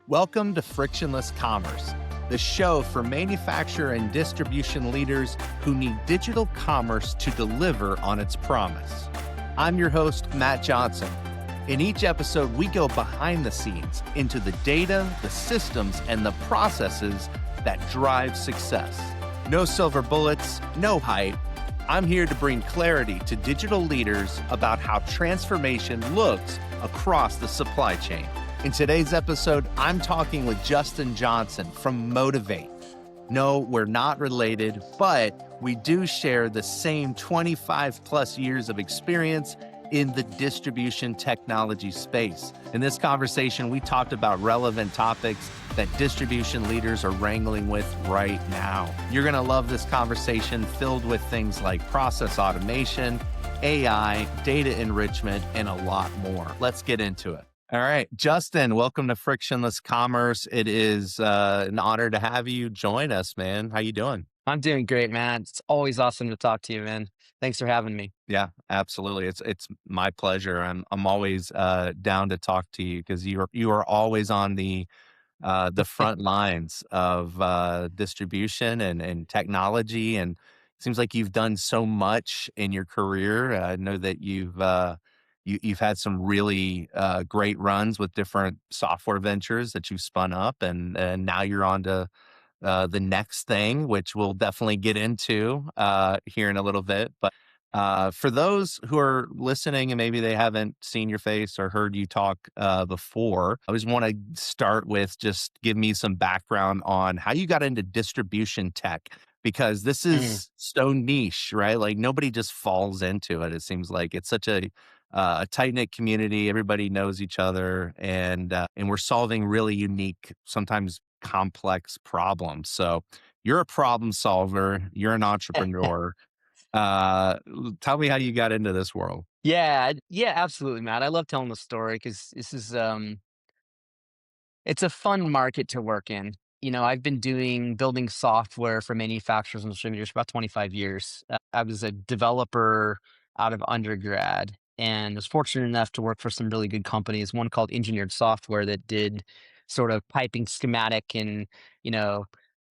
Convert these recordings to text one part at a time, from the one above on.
Welcome to Frictionless Commerce, the show for manufacturer and distribution leaders who need digital commerce to deliver on its promise. I'm your host, Matt Johnson. In each episode, we go behind the scenes into the data, the systems, and the processes that drive success. No silver bullets, no hype. I'm here to bring clarity to digital leaders about how transformation looks across the supply chain. In today's episode, I'm talking with Justin Johnson from Motivate. No, we're not related, but we do share the same 25 plus years of experience in the distribution technology space. In this conversation, we talked about relevant topics that distribution leaders are wrangling with right now. You're going to love this conversation filled with things like process automation, AI, data enrichment, and a lot more. Let's get into it. All right, Justin, welcome to Frictionless Commerce. It is an honor to have you join us, man. How you doing? I'm doing great, man. It's always awesome to talk to you, man. Thanks for having me. Yeah, absolutely. It's my pleasure. I'm always down to talk to you because you are always on the front lines of distribution and technology, and it seems like you've done so much in your career. I know that you've had some really great runs with different software ventures that you've spun up, and now you're on to the next thing, which we'll definitely get into here in a little bit. But for those who are listening and maybe they haven't seen your face or heard you talk before, I just want to start with just give me some background on how you got into distribution tech, because this is so niche, right? Like nobody just falls into it. It seems like it's such a tight-knit community. Everybody knows each other, and we're solving really unique, sometimes complex problems. So you're a problem solver. You're an entrepreneur. Tell me how you got into this world. Yeah, absolutely, Matt. I love telling the story because this is it's a fun market to work in. I've been building software for manufacturers and distributors for about 25 years. I was a developer out of undergrad and was fortunate enough to work for some really good companies. One called Engineered Software that did sort of piping schematic and, you know,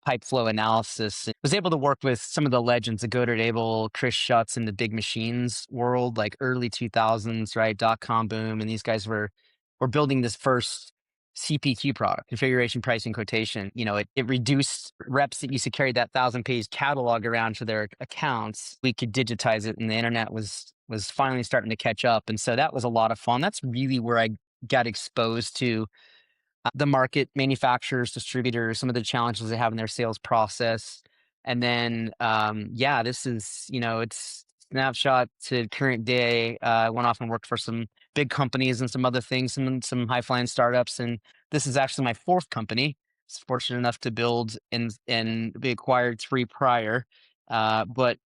pipe flow analysis. Was able to work with some of the legends, the Godard Abel, Chris Schutz in the big machines world, like early 2000s, right? Dot-com boom. And these guys were building this first CPQ product, configuration pricing quotation. It reduced reps that used to carry that 1,000-page catalog around to their accounts. We could digitize it, and the internet was finally starting to catch up. And so that was a lot of fun. That's really where I got exposed to the market, manufacturers, distributors, some of the challenges they have in their sales process. And then, this is, it's snapshot to current day. I went off and worked for some big companies and some other things, some high flying startups. And this is actually my fourth company. I was fortunate enough to build and be acquired three prior. But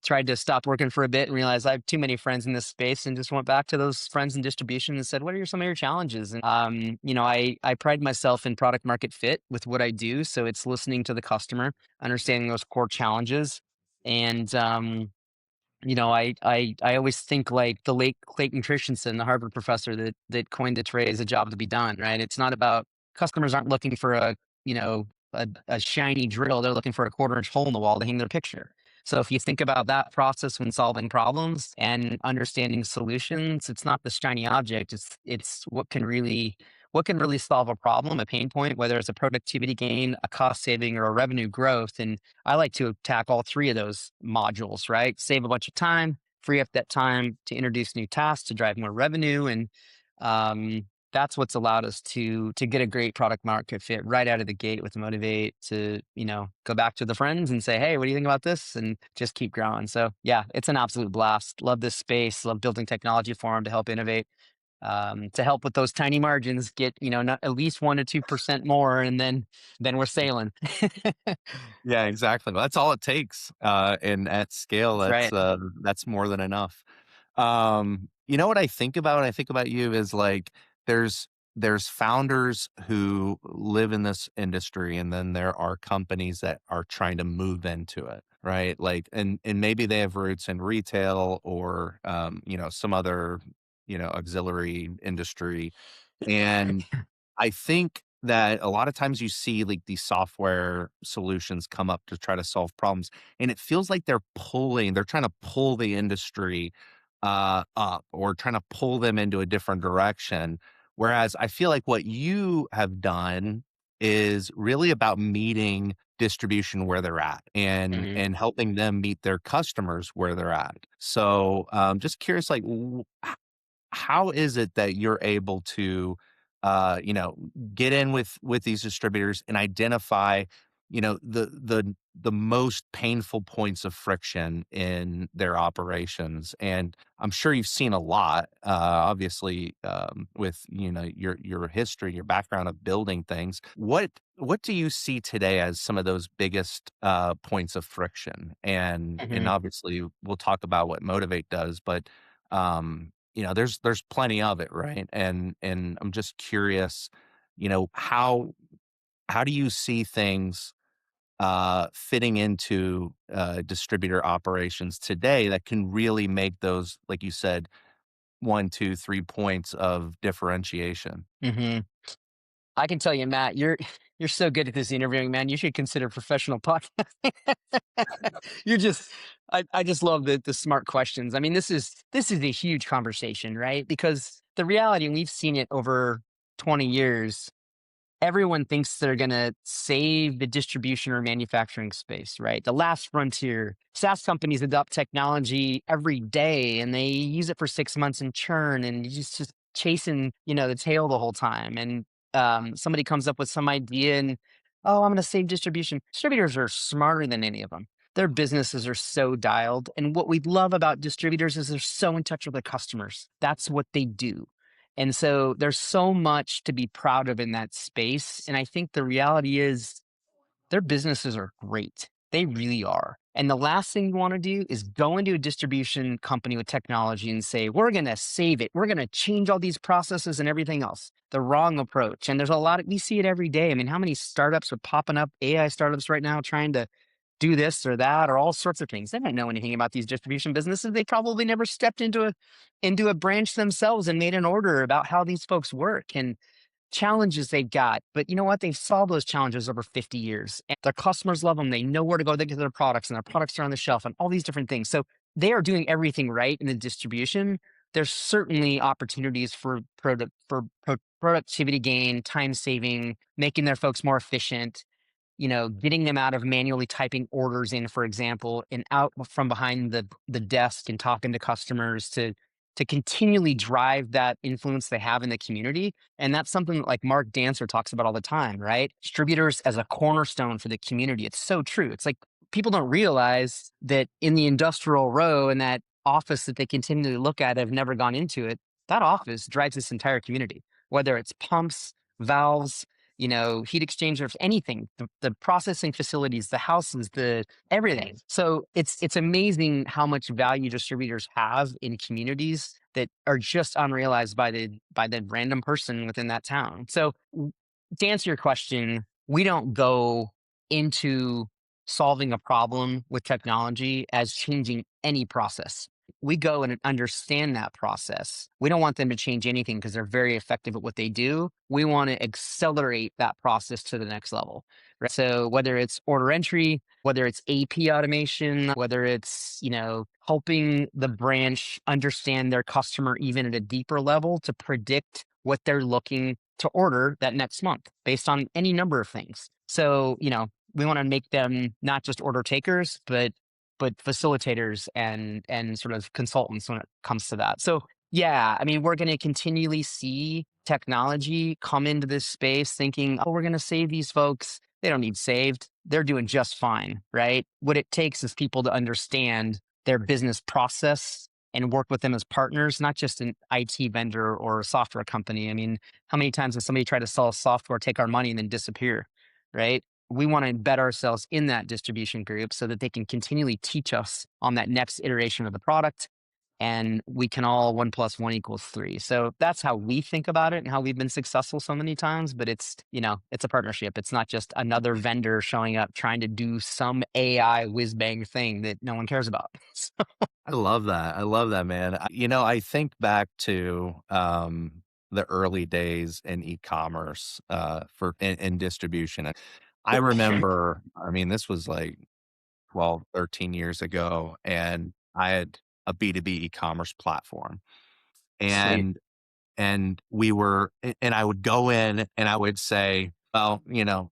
tried to stop working for a bit and realized I have too many friends in this space, and just went back to those friends in distribution and said, what are some of your challenges? And, I pride myself in product market fit with what I do. So it's listening to the customer, understanding those core challenges. And, I always think like the late Clayton Christensen, the Harvard professor that coined the phrase "a job to be done." Right? It's not about customers aren't looking for a shiny drill; they're looking for a quarter-inch hole in the wall to hang their picture. So if you think about that process when solving problems and understanding solutions, it's not the shiny object; it's what can really solve a problem, a pain point, whether it's a productivity gain, a cost saving, or a revenue growth. And I like to attack all three of those modules, right? Save a bunch of time, free up that time to introduce new tasks to drive more revenue. And that's what's allowed us to get a great product market fit right out of the gate with Motivate to, go back to the friends and say, hey, what do you think about this? And just keep growing. So yeah, it's an absolute blast. Love this space, love building technology for them to help innovate. To help with those tiny margins, get not at least 1 to 2% more, and then we're sailing. Yeah, exactly. Well, that's all it takes. And at scale, That's right. that's more than enough. You know what I think about when I think about you is like there's founders who live in this industry, and then there are companies that are trying to move into it, right? Like, and maybe they have roots in retail or some other auxiliary industry. And I think that a lot of times you see like these software solutions come up to try to solve problems, and it feels like they're trying to pull the industry up or trying to pull them into a different direction. Whereas I feel like what you have done is really about meeting distribution where they're at Mhm. and helping them meet their customers where they're at. So just curious, like how is it that you're able to you know, get in with these distributors and identify, you know, the most painful points of friction in their operations? And I'm sure you've seen a lot, obviously, with, you know, your history, your background of building things. What do you see today as some of those biggest points of friction? And Mhm. obviously we'll talk about what Motivate does, but you know, there's plenty of it, right? And I'm just curious, you know, how do you see things fitting into distributor operations today that can really make those, like you said, 1, 2, 3 points of differentiation? Mhm. I can tell you, Matt, you're so good at this interviewing, man. You should consider professional podcasting. You're just I just love the smart questions. I mean, this is a huge conversation, right? Because the reality, and we've seen it over 20 years, everyone thinks they're going to save the distribution or manufacturing space, right? The last frontier. SaaS companies adopt technology every day and they use it for 6 months and churn and you just chasing, the tail the whole time. And somebody comes up with some idea and, oh, I'm going to save distribution. Distributors are smarter than any of them. Their businesses are so dialed. And what we love about distributors is they're so in touch with their customers. That's what they do. And so there's so much to be proud of in that space. And I think the reality is their businesses are great. They really are. And the last thing you want to do is go into a distribution company with technology and say, we're going to save it. We're going to change all these processes and everything else. The wrong approach. And there's a lot we see it every day. I mean, how many startups are popping up, AI startups right now, trying to do this or that or all sorts of things. They don't know anything about these distribution businesses. They probably never stepped into a branch themselves and made an order about how these folks work and challenges they've got. But you know what? They've solved those challenges over 50 years. And their customers love them. They know where to go. They get their products and their products are on the shelf and all these different things. So they are doing everything right in the distribution. There's certainly opportunities for productivity gain, time saving, making their folks more efficient, getting them out of manually typing orders in, for example, and out from behind the desk and talking to customers to continually drive that influence they have in the community. And that's something that like Mark Dancer talks about all the time, right? Distributors as a cornerstone for the community. It's so true. It's like people don't realize that in the industrial row and that office that they continually look at have never gone into it. That office drives this entire community, whether it's pumps, valves, heat exchangers, anything, the processing facilities, the houses, the everything. So it's amazing how much value distributors have in communities that are just unrealized by the random person within that town. So to answer your question, we don't go into solving a problem with technology as changing any process. We go and understand that process. We don't want them to change anything because they're very effective at what they do. We want to accelerate that process to the next level. Right? So whether it's order entry, whether it's AP automation, whether it's, helping the branch understand their customer even at a deeper level to predict what they're looking to order that next month based on any number of things. So, we want to make them not just order takers, but facilitators and sort of consultants when it comes to that. So yeah, I mean, we're going to continually see technology come into this space thinking, oh, we're going to save these folks. They don't need saved. They're doing just fine, right? What it takes is people to understand their business process and work with them as partners, not just an IT vendor or a software company. I mean, how many times has somebody tried to sell software, take our money, and then disappear, right? We want to embed ourselves in that distribution group so that they can continually teach us on that next iteration of the product. And we can all 1 + 1 = 3. So that's how we think about it and how we've been successful so many times. But it's a partnership. It's not just another vendor showing up trying to do some AI whiz bang thing that no one cares about. I love that. I love that, man. You know, I think back to the early days in e-commerce in distribution. I remember, I mean, this was like 12, 13 years ago, and I had a B2B e-commerce platform. Sweet. And and I would go in and I would say, well,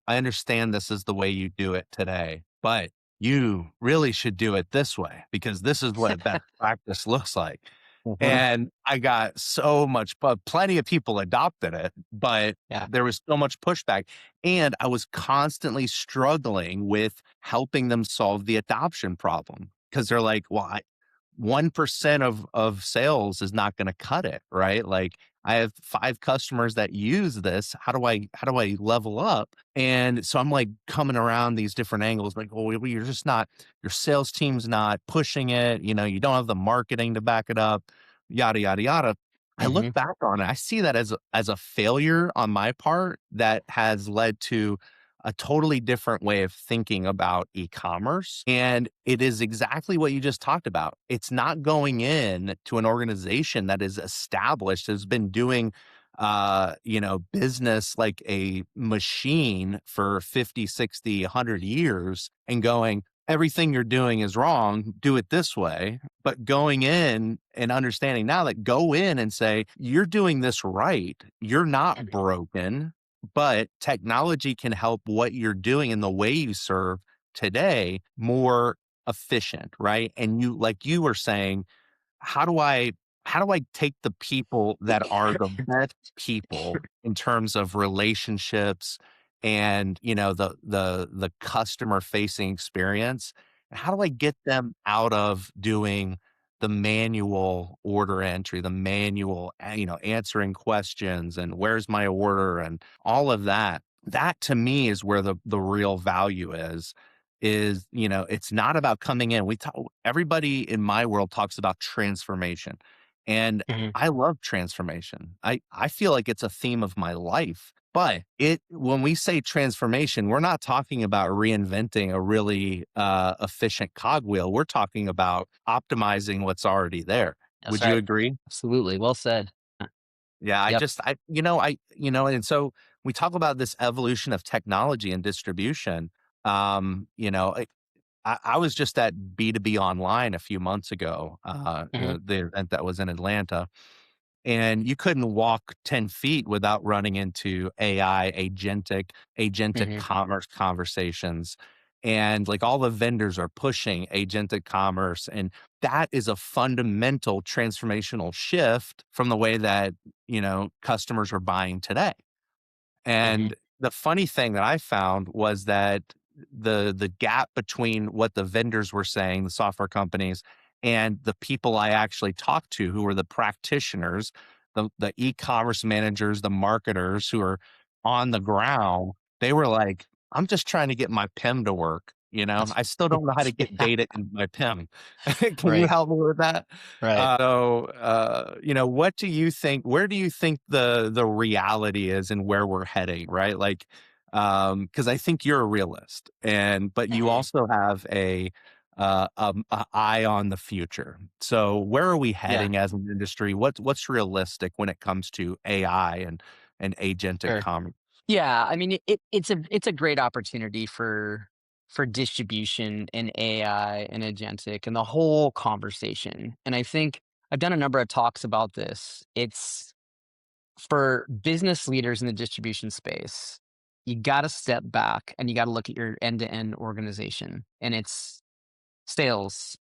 I understand this is the way you do it today, but you really should do it this way because this is what best practice looks like. Mhm. And I got so much, but plenty of people adopted it, but Yeah. there was so much pushback. And I was constantly struggling with helping them solve the adoption problem because they're like, well, 1% of sales is not going to cut it, right? Like I have 5 customers that use this. How do I level up? And so I'm like coming around these different angles, like, oh, you're just not, your sales team's not pushing it. You don't have the marketing to back it up, yada, yada, yada. I look Mhm. back on it. I see that as a failure on my part that has led to a totally different way of thinking about e-commerce. And it is exactly what you just talked about. It's not going in to an organization that is established, has been doing business like a machine for 50, 60, 100 years and going, everything you're doing is wrong, do it this way. But going in and understanding now that go in and say, you're doing this right. You're not broken, but technology can help what you're doing and the way you serve today more efficient, right? And you, like you were saying, how do I how do I take the people that are the best people in terms of relationships and, the customer facing experience? And how do I get them out of doing the manual order entry, the manual, answering questions and where's my order and all of that? That to me is where the real value is, it's not about coming in. Everybody in my world talks about transformation. And Mhm. I love transformation. I feel like it's a theme of my life. But when we say transformation, we're not talking about reinventing a really efficient cogwheel. We're talking about optimizing what's already there. That's Would you right. agree? Absolutely. Well said. Yeah, Yep. and so we talk about this evolution of technology and distribution. Um, you know, I was just at B2B Online a few months ago, Mhm. the event that was in Atlanta, and you couldn't walk 10 feet without running into AI, agentic Mhm. commerce conversations. And like all the vendors are pushing agentic commerce. And that is a fundamental transformational shift from the way that, customers are buying today. Mhm. And the funny thing that I found was that the gap between what the vendors were saying, the software companies, and the people I actually talked to who were the practitioners, the e-commerce managers, the marketers who are on the ground, they were like, I'm just trying to get my PIM to work. That's I still don't know how to get yeah. data in my PIM. Can you Right. help me with that? Right. What do you think? Where do you think the reality is and where we're heading? Right, like, because I think you're a realist, but you Mhm. also have a eye on the future. So, where are we Yeah. heading as an industry? What's realistic when it comes to AI and agentic Sure. commerce? Yeah, I mean, it's a great opportunity for distribution and AI and agentic and the whole conversation. And I think I've done a number of talks about this. It's for business leaders in the distribution space. You got to step back and you got to look at your end-to-end organization, and it's sales,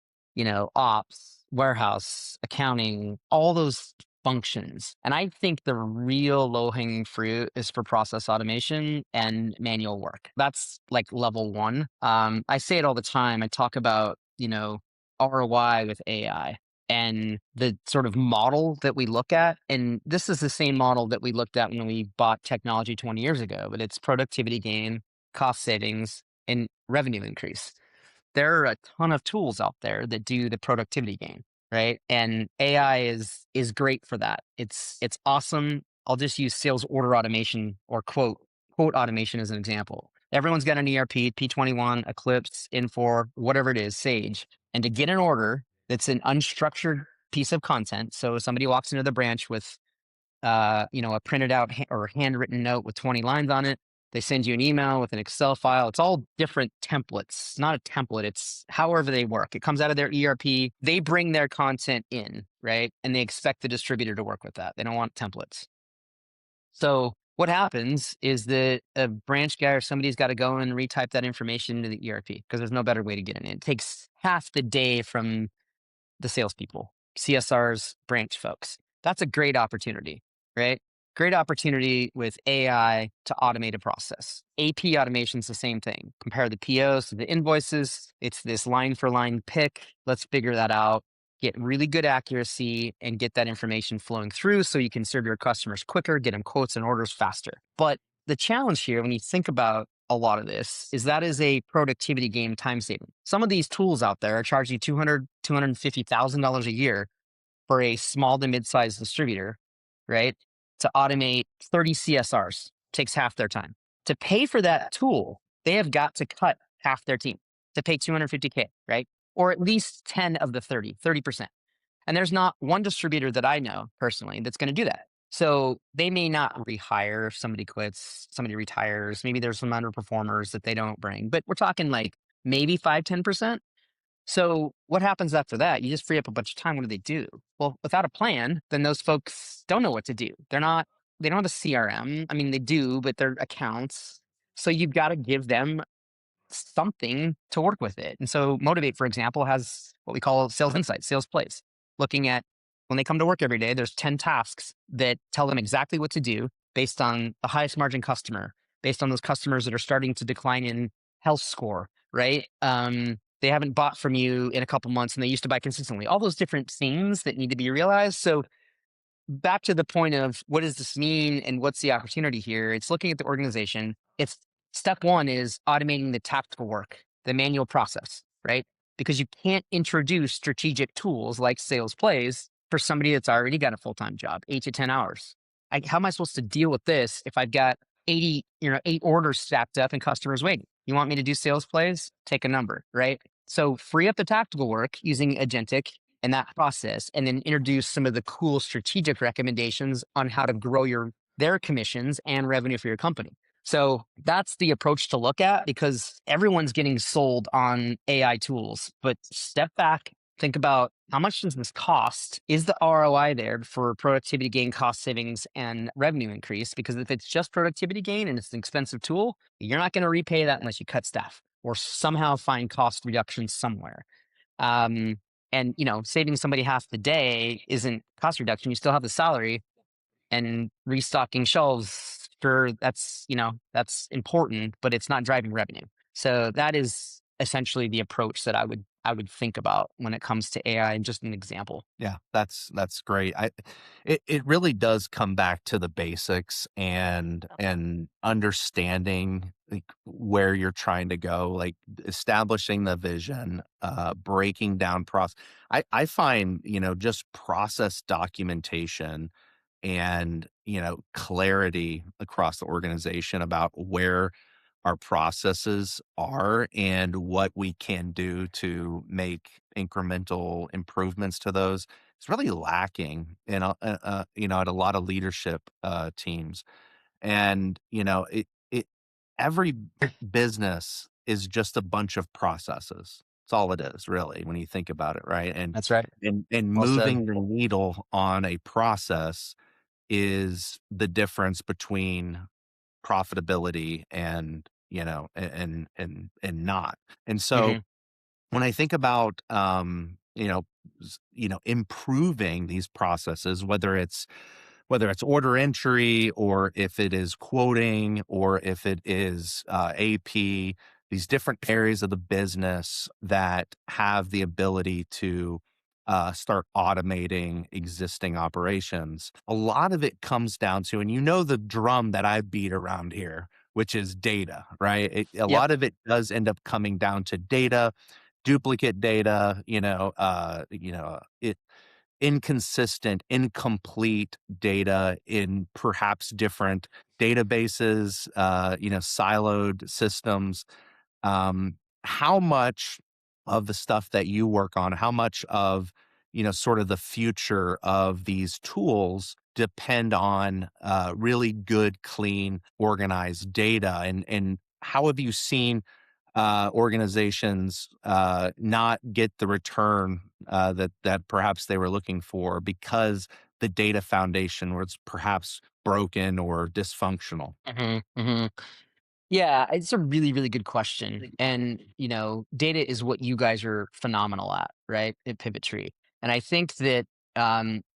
ops, warehouse, accounting, all those functions. And I think the real low hanging fruit is for process automation and manual work. That's like level one. I say it all the time. I talk about, ROI with AI and the sort of model that we look at. And this is the same model that we looked at when we bought technology 20 years ago, but it's productivity gain, cost savings, and revenue increase. There are a ton of tools out there that do the productivity gain, right? And AI is great for that. It's awesome. I'll just use sales order automation or quote automation as an example. Everyone's got an ERP, P21, Eclipse, Infor, whatever it is, Sage. And to get an order that's an unstructured piece of content, so somebody walks into the branch with a printed out or handwritten note with 20 lines on it. They send you an email with an Excel file. It's all different templates. It's not a template. It's however they work. It comes out of their ERP. They bring their content in, right? And they expect the distributor to work with that. They don't want templates. So what happens is that a branch guy or somebody's got to go and retype that information into the ERP because there's no better way to get it in. It takes half the day from the salespeople, CSRs, branch folks. That's a great opportunity, right? Great opportunity with AI to automate a process. AP automation is the same thing. Compare the POs to the invoices. It's this line for line pick. Let's figure that out. Get really good accuracy and get that information flowing through so you can serve your customers quicker, get them quotes and orders faster. But the challenge here, when you think about a lot of this, is that is a productivity game, time saving. Some of these tools out there are charging you $200,000, $250,000 a year for a small to mid-sized distributor, right? To automate 30 CSRs takes half their time. To pay for that tool, they have got to cut half their team to pay 250K, right? Or at least 10 of the 30%. And there's not one distributor that I know personally that's going to do that. So they may not rehire if somebody quits, somebody retires. Maybe there's some underperformers that they don't bring, but we're talking like maybe 5-10%. So what happens after that? You just free up a bunch of time. What do they do? Well, without a plan, then those folks don't know what to do. They don't have a CRM. I mean, they do, but they're accounts. So you've got to give them something to work with it. And so Motivate, for example, has what we call sales insights, sales plays, looking at when they come to work every day, there's 10 tasks that tell them exactly what to do based on the highest margin customer, based on those customers that are starting to decline in health score, right? They haven't bought from you in a couple months and they used to buy consistently, all those different things that need to be realized. So back to the point of what does this mean and what's the opportunity here? It's looking at the organization. It's step one is automating the tactical work, the manual process, right? Because you can't introduce strategic tools like sales plays for somebody that's already got a full-time job, 8 to 10 hours. How am I supposed to deal with this if I've got 8 orders stacked up and customers waiting? You want me to do sales plays? Take a number, right? So free up the tactical work using Agentic and that process, and then introduce some of the cool strategic recommendations on how to grow their commissions and revenue for your company. So that's the approach to look at because everyone's getting sold on AI tools, but step back, think about how much does this cost? Is the ROI there for productivity gain, cost savings, and revenue increase? Because if it's just productivity gain and it's an expensive tool, you're not going to repay that unless you cut staff or somehow find cost reductions somewhere. And saving somebody half the day isn't cost reduction. You still have the salary and restocking shelves. Sure, that's important, but it's not driving revenue. So that is essentially the approach that I would think about when it comes to AI. And just an example. Yeah, that's great. It really does come back to the basics and understanding like where you're trying to go, like establishing the vision, breaking down process. I find, just process documentation and, clarity across the organization about where our processes are and what we can do to make incremental improvements to those. It's really lacking at a lot of leadership teams. And, every business is just a bunch of processes. That's all it is, really, when you think about it, right? And That's right. and Well said. moving the needle on a process is the difference between profitability and not. And so Hmm. when I think about improving these processes, whether it's order entry or if it is quoting or if it is AP, these different areas of the business that have the ability to start automating existing operations. A lot of it comes down to, and the drum that I beat around here, which is data, right? A Yep. lot of it does end up coming down to data, duplicate data, inconsistent, incomplete data in perhaps different databases, siloed systems. How much of the stuff that you work on, how much of sort of the future of these tools depend on really good, clean, organized data. And how have you seen organizations not get the return that perhaps they were looking for because the data foundation was perhaps broken or dysfunctional? Hmm. Hmm. Yeah, it's a really, really good question. And, data is what you guys are phenomenal at, right? At Pivot Tree. And I think that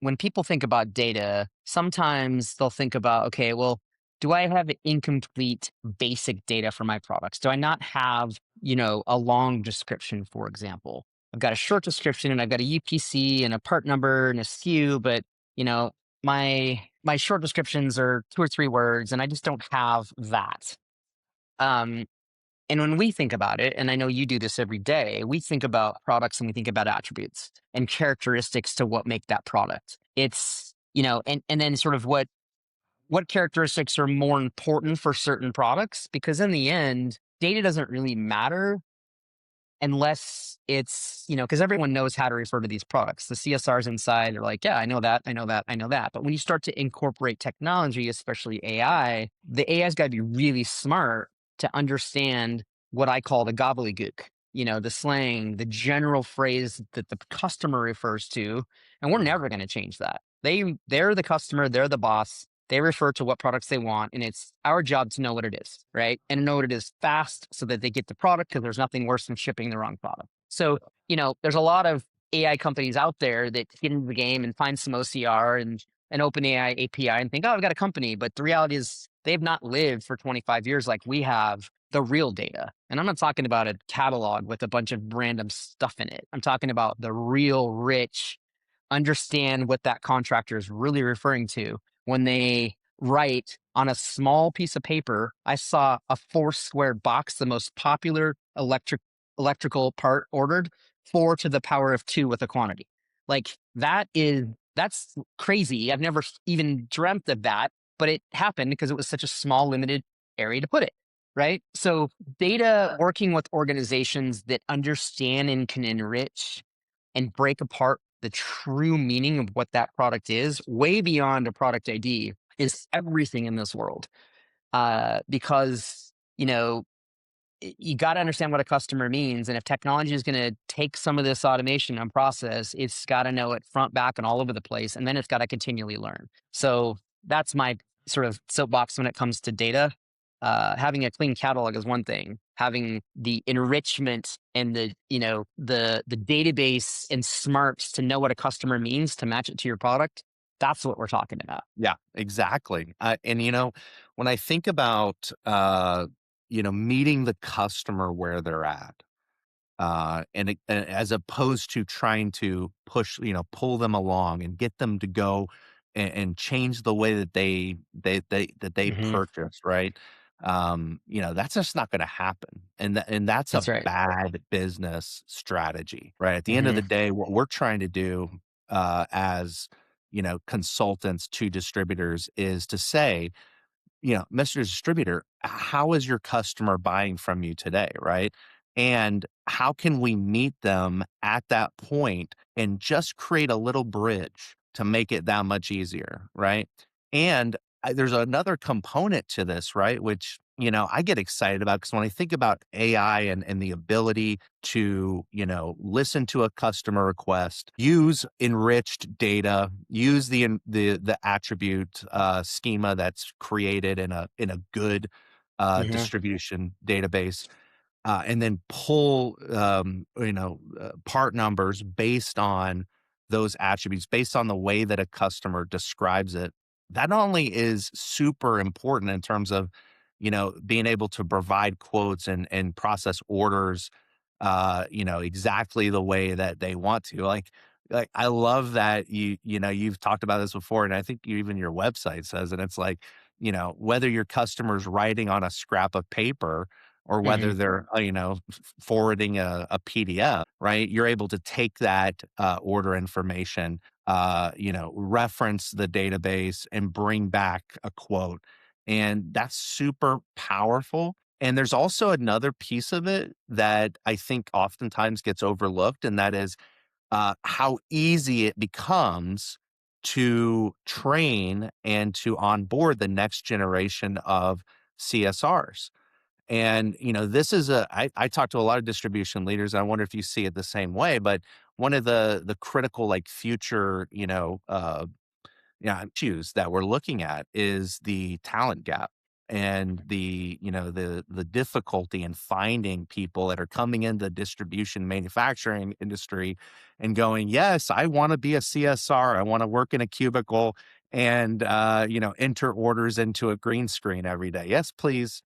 when people think about data, sometimes they'll think about, okay, well, do I have incomplete basic data for my products? Do I not have, a long description, for example? I've got a short description and I've got a UPC and a part number and a SKU, but, you know, my short descriptions are 2 or 3 words and I just don't have that. um, and when we think about it, and I know you do this every day, we think about products and we think about attributes and characteristics to what make that product. It's, and then sort of what characteristics are more important for certain products, because in the end, data doesn't really matter unless it's, because everyone knows how to refer to these products. The CSRs inside are like, yeah, I know that, I know that, I know that. But when you start to incorporate technology, especially AI, the AI's got to be really smart to understand what I call the gobbledygook, the slang, the general phrase that the customer refers to. And we're never going to change that. They're the customer, they're the boss. They refer to what products they want, and it's our job to know what it is, right? And know what it is fast so that they get the product, because there's nothing worse than shipping the wrong product. So, there's a lot of AI companies out there that get into the game and find some OCR and an OpenAI API and think, oh, I've got a company. But the reality is they've not lived for 25 years like we have the real data. And I'm not talking about a catalog with a bunch of random stuff in it. I'm talking about the real rich, understand what that contractor is really referring to when they write on a small piece of paper. I saw a 4 square box, the most popular electrical part ordered, 4 to the power of 2 with a quantity. Like that's crazy. I've never even dreamt of that, but it happened because it was such a small, limited area to put it. Right. So data, working with organizations that understand and can enrich and break apart the true meaning of what that product is, way beyond a product ID, is everything in this world. Because, you got to understand what a customer means. And if technology is going to take some of this automation and process, it's got to know it front, back, and all over the place. And then it's got to continually learn. So that's my sort of soapbox when it comes to data. Having a clean catalog is one thing. Having the enrichment and the database and smarts to know what a customer means to match it to your product, that's what we're talking about. Yeah, exactly. And when I think about meeting the customer where they're at, and as opposed to trying to push, pull them along and get them to go and change the way that they Hmm. purchase, right? That's just not going to happen, and that's a That's right. bad business strategy, right? At the end of the Hmm. day, what we're trying to do as consultants to distributors is to say, Mr. Distributor, how is your customer buying from you today, right? And how can we meet them at that point and just create a little bridge to make it that much easier, right? And there's another component to this, right? Which, I get excited about because when I think about AI and the ability to, listen to a customer request, use enriched data, use the attribute schema that's created in a good Hmm. distribution database, and then pull part numbers based on those attributes, based on the way that a customer describes it. That not only is super important in terms of being able to provide quotes and process orders exactly the way that they want to. Like I love that you've talked about this before, and I think even your website says, and it's like, whether your customer's writing on a scrap of paper or whether Hmm. they're, forwarding a PDF, right? You're able to take that order information, reference the database and bring back a quote. And that's super powerful. And there's also another piece of it that I think oftentimes gets overlooked, and that is how easy it becomes to train and to onboard the next generation of CSRs. And, this is I talk to a lot of distribution leaders. And I wonder if you see it the same way, but one of the critical, like, future, issues that we're looking at is the talent gap and the difficulty in finding people that are coming into the distribution manufacturing industry and going, yes, I want to be a CSR. I want to work in a cubicle and enter orders into a green screen every day. Yes, please.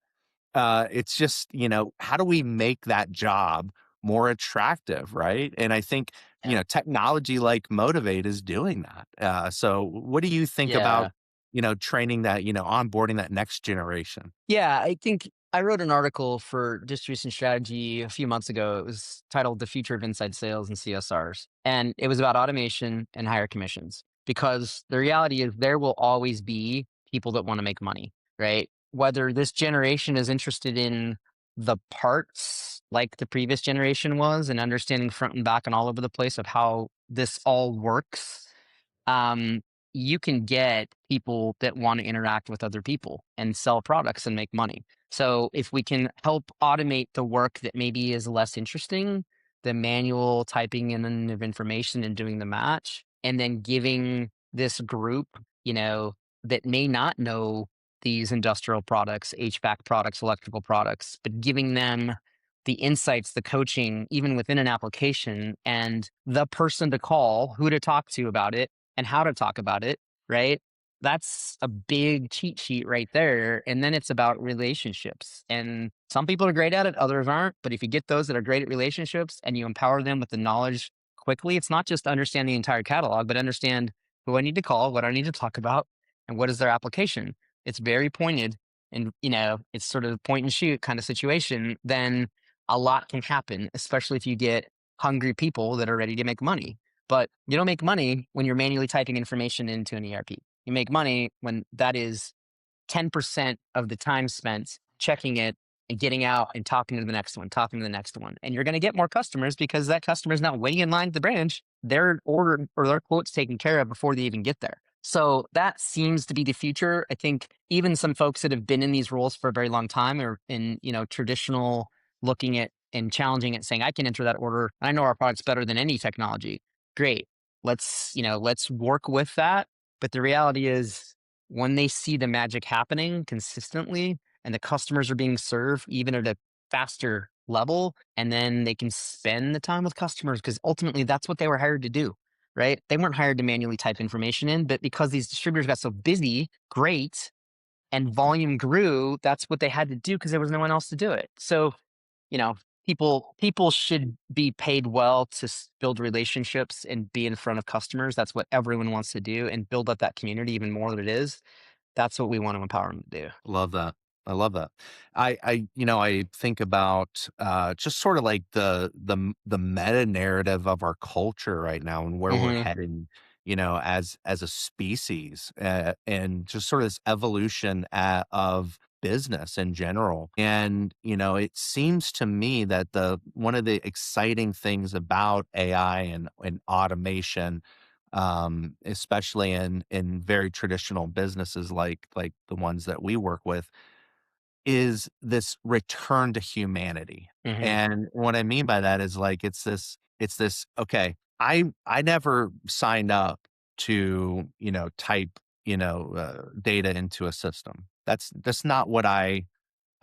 It's just, how do we make that job more attractive, right? And I think, Yeah. technology like Motivate is doing that. So what do you think about, Yeah. training that, onboarding that next generation? Yeah, I think I wrote an article for Distribution Strategy a few months ago. It was titled The Future of Inside Sales and CSRs. And it was about automation and higher commissions because the reality is there will always be people that want to make money, right? Whether this generation is interested in the parts like the previous generation was and understanding front and back and all over the place of how this all works, um, you can get people that want to interact with other people and sell products and make money. So if we can help automate the work that maybe is less interesting, the manual typing in of information and doing the match, and then giving this group, that may not know these industrial products, HVAC products, electrical products, but giving them the insights, the coaching, even within an application, and the person to call, who to talk to about it, and how to talk about it, right? That's a big cheat sheet right there. And then it's about relationships. And some people are great at it, others aren't. But if you get those that are great at relationships and you empower them with the knowledge quickly, it's not just understand the entire catalog, but understand who I need to call, what I need to talk about, and what is their application. It's very pointed and, it's sort of point and shoot kind of situation. Then a lot can happen, especially if you get hungry people that are ready to make money. But you don't make money when you're manually typing information into an ERP. You make money when that is 10% of the time spent checking it and getting out and talking to the next one, talking to the next one. And you're going to get more customers because that customer is not waiting in line at the branch. Their order or their quote's taken care of before they even get there. So that seems to be the future. I think even some folks that have been in these roles for a very long time or in, traditional looking at and challenging it, saying, I can enter that order. I know our product's better than any technology. Great. Let's work with that. But the reality is when they see the magic happening consistently and the customers are being served even at a faster level, and then they can spend the time with customers because ultimately that's what they were hired to do, right? They weren't hired to manually type information in, but because these distributors got so busy, great, and volume grew, that's what they had to do because there was no one else to do it. So, you know, people should be paid well to build relationships and be in front of customers. That's what everyone wants to do and build up that community even more than it is. That's what we want to empower them to do. Love that. I love that. I think about just sort of like the meta narrative of our culture right now and where we're Hmm. heading, as a species, and just sort of this evolution of business in general. And it seems to me that the one of the exciting things about AI and automation, especially in very traditional businesses like the ones that we work with, is this return to humanity. Hmm. And what I mean by that is, like, it's this, okay, I never signed up to, type, data into a system. That's not what I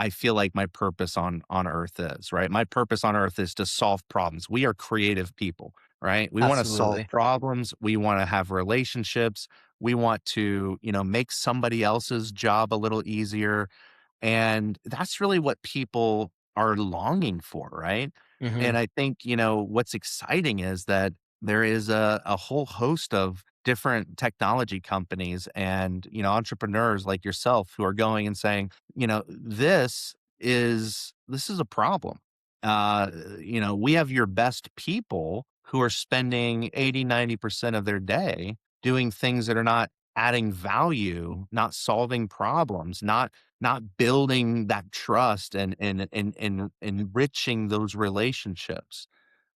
feel like my purpose on earth is, right? My purpose on earth is to solve problems. We are creative people, right? We want to solve Absolutely. problems. We want to have relationships. We want to, make somebody else's job a little easier. And that's really what people are longing for, right? Hmm. And I think, what's exciting is that there is a whole host of different technology companies and, entrepreneurs like yourself who are going and saying, this is a problem. We have your best people who are spending 80, 90% of their day doing things that are not adding value, not solving problems, not building that trust and enriching those relationships.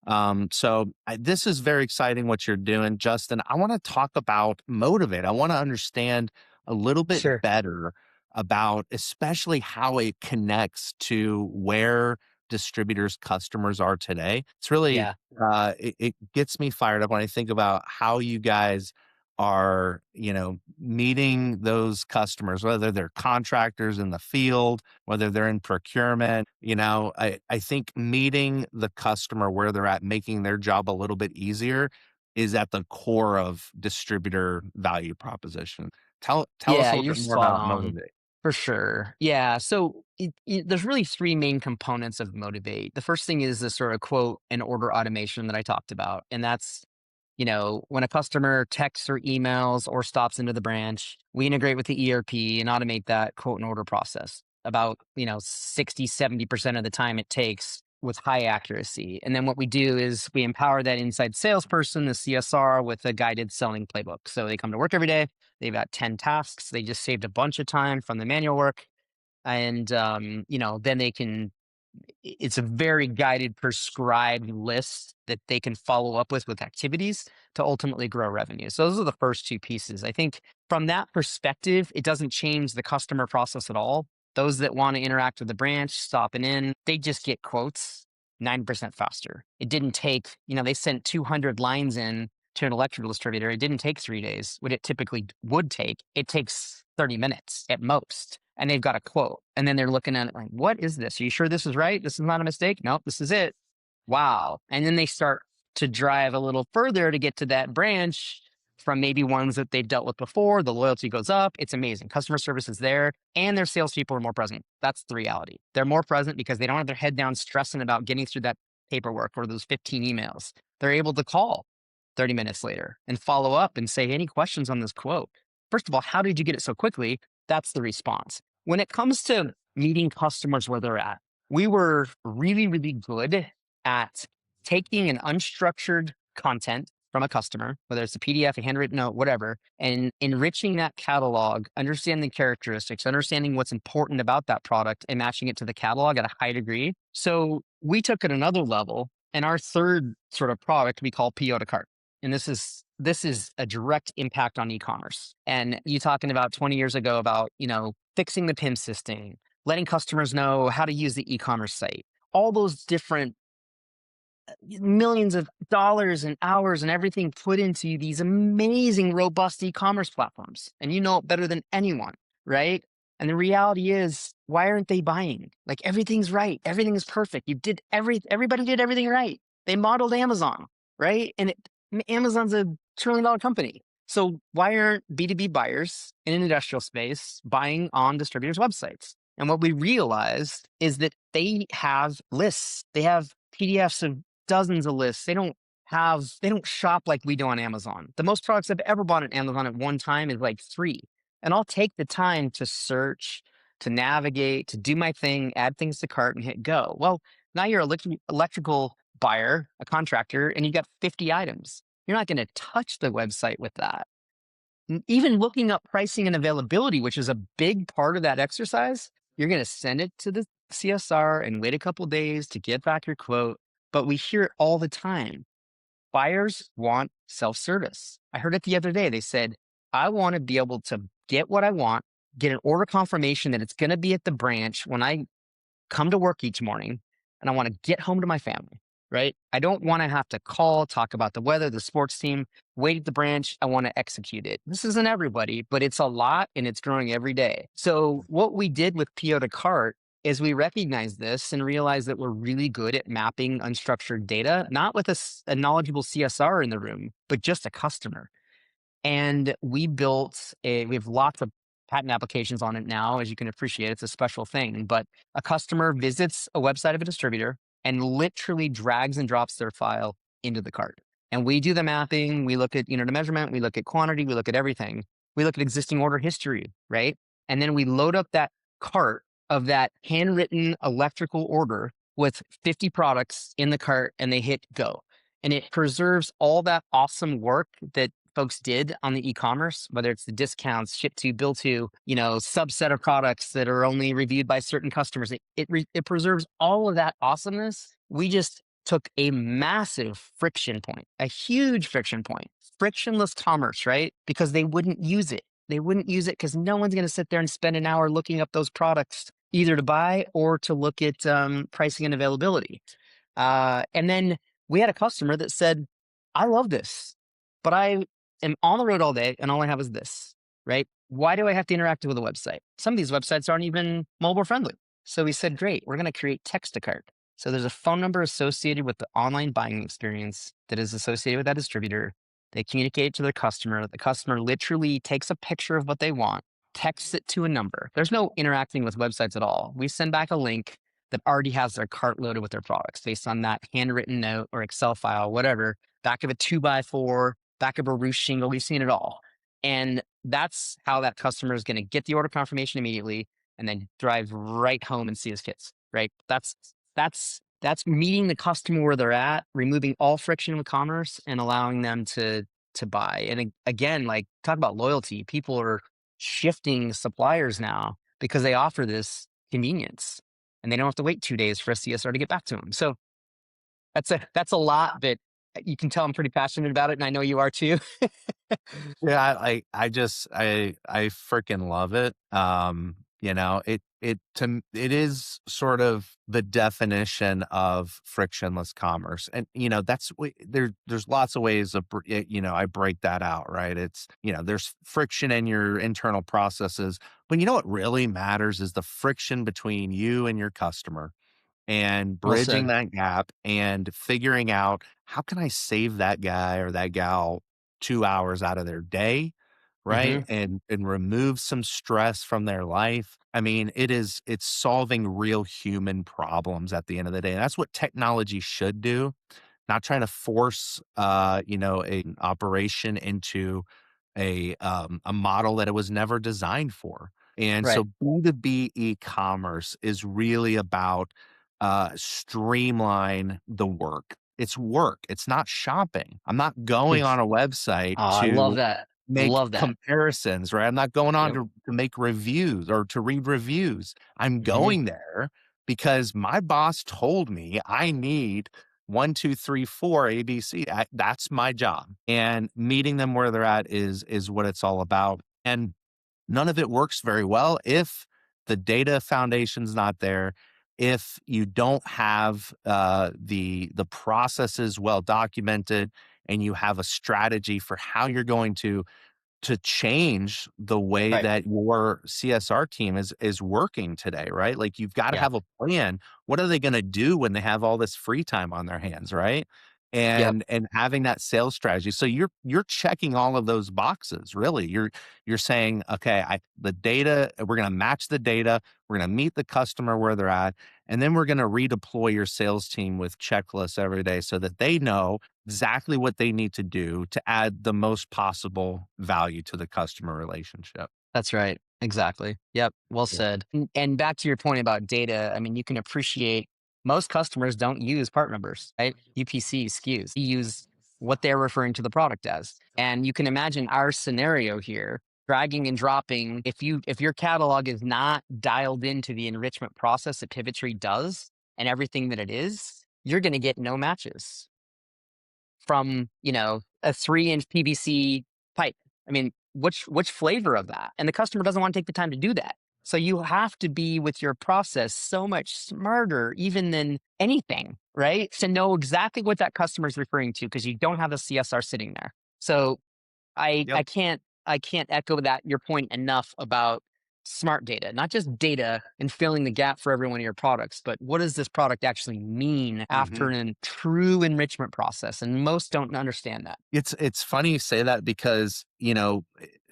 This is very exciting what you're doing, Justin. I want to talk about Motivate. I want to understand a little bit Sure. better about especially how it connects to where distributors' customers are today. It's really, Yeah. it gets me fired up when I think about how you guys are, meeting those customers, whether they're contractors in the field, whether they're in procurement. I think meeting the customer where they're at, making their job a little bit easier is at the core of distributor value proposition. Tell us Yeah, a little you're bit more spot about on Motivate. for sure. Yeah. So there's really three main components of Motivate. The first thing is the sort of quote and order automation that I talked about. And that's, when a customer texts or emails or stops into the branch, we integrate with the ERP and automate that quote and order process about, 60, 70% of the time it takes with high accuracy. And then what we do is we empower that inside salesperson, the CSR, with a guided selling playbook. So they come to work every day. They've got 10 tasks. They just saved a bunch of time from the manual work. And, then they can it's a very guided, prescribed list that they can follow up with activities to ultimately grow revenue. So those are the first two pieces. I think from that perspective, it doesn't change the customer process at all. Those that want to interact with the branch, stopping in, they just get quotes 9% faster. It didn't take, they sent 200 lines in to an electrical distributor. It didn't take 3 days. What it typically would take, it takes 30 minutes at most. And they've got a quote. And then they're looking at it like, what is this? Are you sure this is right? This is not a mistake? Nope, this is it. Wow. And then they start to drive a little further to get to that branch from maybe ones that they've dealt with before. The loyalty goes up. It's amazing. Customer service is there and their salespeople are more present. That's the reality. They're more present because they don't have their head down stressing about getting through that paperwork or those 15 emails. They're able to call 30 minutes later and follow up and say, any questions on this quote? First of all, how did you get it so quickly? That's the response. When it comes to meeting customers where they're at, we were really, really good at taking an unstructured content from a customer, whether it's a PDF, a handwritten note, whatever, and enriching that catalog, understanding the characteristics, understanding what's important about that product, and matching it to the catalog at a high degree. So we took it another level, and our third sort of product we call PO to Cart. And this is a direct impact on e-commerce. And you talking about 20 years ago about, fixing the PIM system, letting customers know how to use the e-commerce site, all those different millions of dollars and hours and everything put into these amazing, robust e-commerce platforms. And you know it better than anyone, right? And the reality is, why aren't they buying? Like everything's right. Everything is perfect. Everybody did everything right. They modeled Amazon, right? And Amazon's a $1 trillion company. So why aren't B2B buyers in an industrial space buying on distributors' websites? And what we realized is that they have lists. They have PDFs of dozens of lists. They don't shop like we do on Amazon. The most products I've ever bought on Amazon at one time is like 3. And I'll take the time to search, to navigate, to do my thing, add things to cart and hit go. Well, now you're an electrical buyer, a contractor, and you got 50 items. You're not going to touch the website with that. Even looking up pricing and availability, which is a big part of that exercise, you're going to send it to the CSR and wait a couple of days to get back your quote. But we hear it all the time. Buyers want self-service. I heard it the other day. They said, I want to be able to get what I want, get an order confirmation that it's going to be at the branch when I come to work each morning, and I want to get home to my family, right? I don't want to have to call, talk about the weather, the sports team, wait at the branch. I want to execute it. This isn't everybody, but it's a lot and it's growing every day. So what we did with PO to Cart is we recognized this and realized that we're really good at mapping unstructured data, not with a knowledgeable CSR in the room, but just a customer. And we have lots of patent applications on it now. As you can appreciate, it's a special thing. But a customer visits a website of a distributor and literally drags and drops their file into the cart. And we do the mapping. We look at unit of measurement. We look at quantity. We look at everything. We look at existing order history, right? And then we load up that cart of that handwritten electrical order with 50 products in the cart, and they hit go. And it preserves all that awesome work that folks did on the e-commerce, whether it's the discounts, ship to, bill to, subset of products that are only reviewed by certain customers. It preserves all of that awesomeness. We just took a massive friction point, a huge friction point, frictionless commerce, right? Because they wouldn't use it. They wouldn't use it because no one's going to sit there and spend an hour looking up those products either to buy or to look at pricing and availability. And then we had a customer that said, I love this, but I am on the road all day and all I have is this, right? Why do I have to interact with a website? Some of these websites aren't even mobile friendly. So we said, great, we're going to create text to cart. So there's a phone number associated with the online buying experience that is associated with that distributor. They communicate it to their customer. The customer literally takes a picture of what they want, texts it to a number. There's no interacting with websites at all. We send back a link that already has their cart loaded with their products based on that handwritten note or Excel file, whatever, back of a 2x4, back of a roof shingle. We've seen it all. And that's how that customer is going to get the order confirmation immediately and then drive right home and see his kids, right? That's meeting the customer where they're at, removing all friction with commerce and allowing them to buy. And again, like talk about loyalty. People are shifting suppliers now because they offer this convenience and they don't have to wait 2 days for a CSR to get back to them. So that's a lot, but you can tell I'm pretty passionate about it, and I know you are too. Yeah, I freaking love it. It is sort of the definition of frictionless commerce. And, there's lots of ways of, I break that out, right? There's friction in your internal processes, but what really matters is the friction between you and your customer and Well bridging said. that gap and figuring out how can I save that guy or that gal 2 hours out of their day, right? Hmm. And remove some stress from their life. I mean, it's solving real human problems at the end of the day. And that's what technology should do, not trying to force an operation into a model that it was never designed for. And Right. so B2B e-commerce is really about streamline the work. It's work. It's not shopping. I'm not going on a website Oh, I love to that. make Love that. comparisons, right? I'm not going on Yep. to make reviews or to read reviews. I'm Hmm. going there because my boss told me I need 1, 2, 3, 4 ABC. That's my job. And meeting them where they're at is what it's all about. And none of it works very well if the data foundation's not there, if you don't have the processes well documented, and you have a strategy for how you're going to change the way Right. that your CSR team is working today, right? Like you've got to Yeah. have a plan. What are they going to do when they have all this free time on their hands, right? Yep. And having that sales strategy. So you're checking all of those boxes, really. You're saying, okay, the data, we're going to match the data, we're going to meet the customer where they're at, and then we're going to redeploy your sales team with checklists every day so that they know exactly what they need to do to add the most possible value to the customer relationship. That's right. Exactly. Yep. Well Yeah. said. And back to your point about data, I mean, you can appreciate most customers don't use part numbers, right? UPC, SKUs. You use what they're referring to the product as. And you can imagine our scenario here, dragging and dropping. If your catalog is not dialed into the enrichment process that Pivotry does and everything that it is, you're going to get no matches from, a 3-inch PVC pipe. I mean, which flavor of that? And the customer doesn't want to take the time to do that. So you have to be with your process so much smarter even than anything, right? To know exactly what that customer is referring to because you don't have a CSR sitting there. So I Yep. I can't I can't echo that your point enough about smart data, not just data and filling the gap for every one of your products, but what does this product actually mean after Mhm. a true enrichment process? And most don't understand that. It's funny you say that because,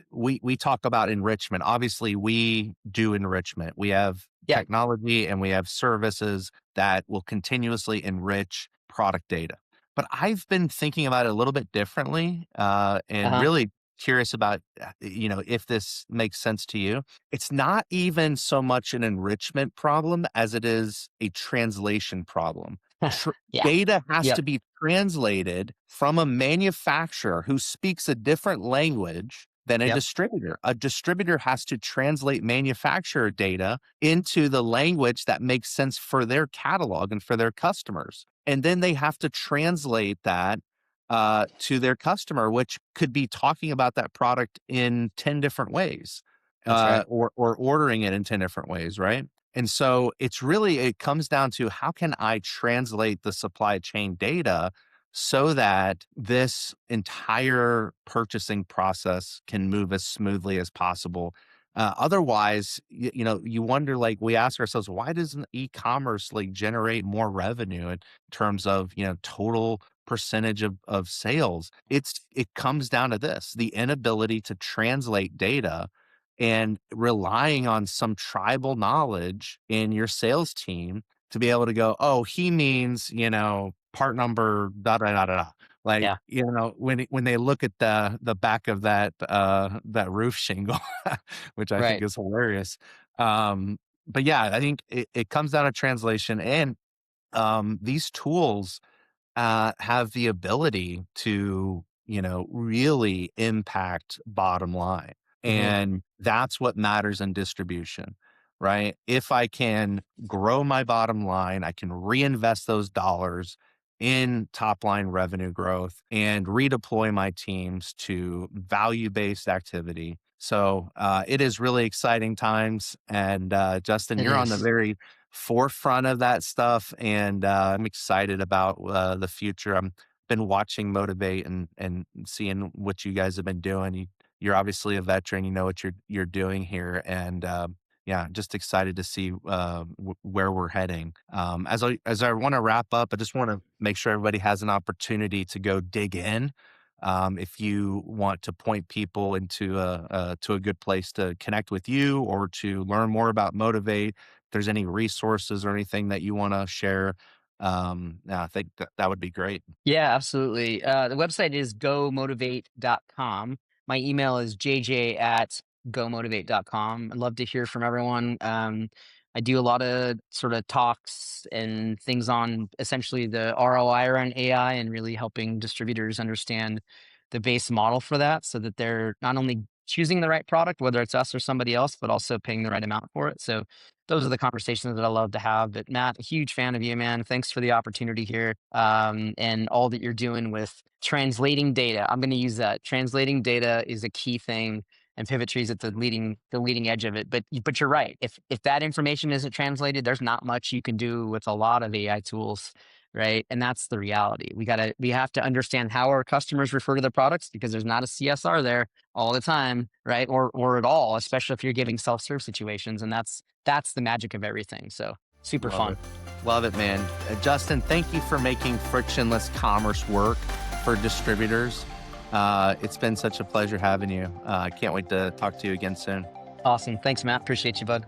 we talk about enrichment. Obviously, we do enrichment. We have Yeah. technology and we have services that will continuously enrich product data. But I've been thinking about it a little bit differently, and Uh-huh. really curious about, if this makes sense to you. It's not even so much an enrichment problem as it is a translation problem. Tr Yeah. Data has Yep. to be translated from a manufacturer who speaks a different language than a Yep. distributor. A distributor has to translate manufacturer data into the language that makes sense for their catalog and for their customers. And then they have to translate that to their customer, which could be talking about that product in 10 different ways, That's right. or ordering it in 10 different ways, right? And so it comes down to, how can I translate the supply chain data so that this entire purchasing process can move as smoothly as possible? Otherwise, you wonder, like, we ask ourselves, why doesn't e-commerce like generate more revenue in terms of, total percentage of sales? It comes down to this: the inability to translate data, and relying on some tribal knowledge in your sales team to be able to go, oh, he means, part number da da da da da. Like, Yeah. when they look at the back of that roof shingle, which I think Right. is hilarious. But yeah, I think it comes down to translation, and these tools have the ability to, really impact bottom line. Hmm. And that's what matters in distribution, right? If I can grow my bottom line, I can reinvest those dollars in top line revenue growth and redeploy my teams to value based activity. So it is really exciting times. And Justin, It you're on the is. very forefront of that stuff, and I'm excited about the future. I'm been watching Motivate and seeing what you guys have been doing. You're obviously a veteran. You know what you're doing here, and yeah, just excited to see where we're heading. As I want to wrap up, I just want to make sure everybody has an opportunity to go dig in. If you want to point people into to a good place to connect with you, or to learn more about Motivate, if there's any resources or anything that you want to share, yeah, I think that would be great. Yeah, absolutely. The website is gomotivate.com. My email is jj@gomotivate.com. I'd love to hear from everyone. I do a lot of sort of talks and things on essentially the ROI around AI, and really helping distributors understand the base model for that, so that they're not only choosing the right product, whether it's us or somebody else, but also paying the right amount for it. So those are the conversations that I love to have. But Matt, a huge fan of you, man. Thanks for the opportunity here, and all that you're doing with translating data. I'm going to use that. Translating data is a key thing, and Pivot Tree's at the leading edge of it. But you're right. If that information isn't translated, there's not much you can do with a lot of AI tools, right? And that's the reality. We have to understand how our customers refer to their products, because there's not a CSR there all the time, right? Or at all, especially if you're giving self-serve situations, and that's the magic of everything. So super Love fun. it. Love it, man. Justin, thank you for making frictionless commerce work for distributors. It's been such a pleasure having you. I can't wait to talk to you again soon. Awesome. Thanks, Matt. Appreciate you, bud.